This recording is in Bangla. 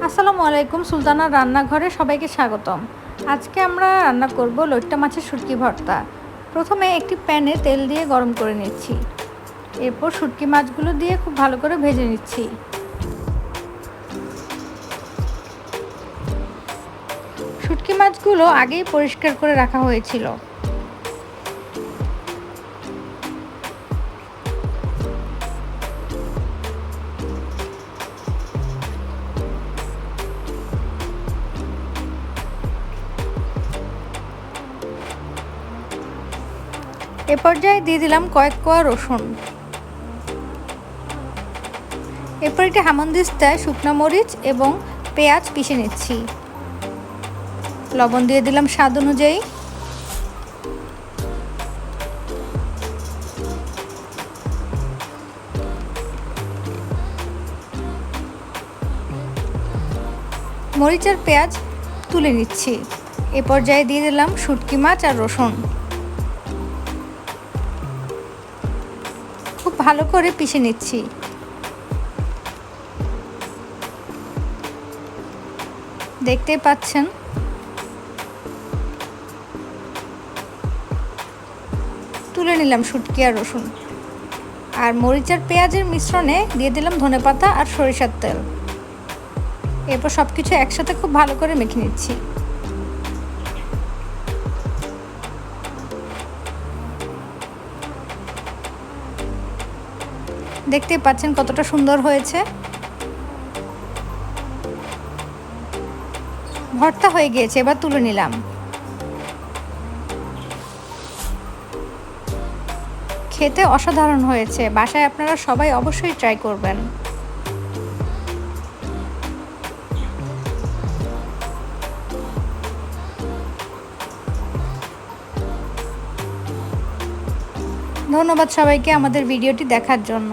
আসসালামু আলাইকুম, সুলতানা রান্নাঘরে সবাইকে স্বাগতম। আজকে আমরা রান্না করব লইট্টা মাছের শুটকি ভর্তা। প্রথমে একটি প্যানে তেল দিয়ে গরম করে নিচ্ছি। এরপর শুটকি মাছগুলো দিয়ে খুব ভালো করে ভেজে নিচ্ছি। শুটকি মাছগুলো আগেই পরিষ্কার করে রাখা হয়েছিল। এ পর্যায়ে দিয়ে দিলাম কয়েক কোয়া রসুন। এরপর একটি হামানদিস্তায় শুকনো মরিচ এবং পেঁয়াজ পিষে নিচ্ছি। লবণ দিয়ে দিলাম স্বাদ অনুযায়ী। মরিচ আর পেঁয়াজ তুলে নিচ্ছি। এ পর্যায়ে দিয়ে দিলাম শুটকি মাছ আর রসুন। খুব ভালো করে পিষে নিচ্ছি। দেখতেই পাচ্ছেন। তুলে নিলাম শুটকি আর রসুন, আর মরিচ আর পেঁয়াজের মিশ্রণে দিয়ে দিলাম ধনেপাতা আর সরিষার তেল। এরপর সব কিছু একসাথে খুব ভালো করে মেখে নিচ্ছি। দেখতেই পাচ্ছেন কতটা সুন্দর হয়েছে। ভর্তা হয়ে গিয়েছে, এবার তুলে নিলাম। খেতে অসাধারণ হয়েছে, বাসায় আপনারা সবাই অবশ্যই ট্রাই করবেন। ধন্যবাদ সবাইকে আমাদের ভিডিওটি দেখার জন্য।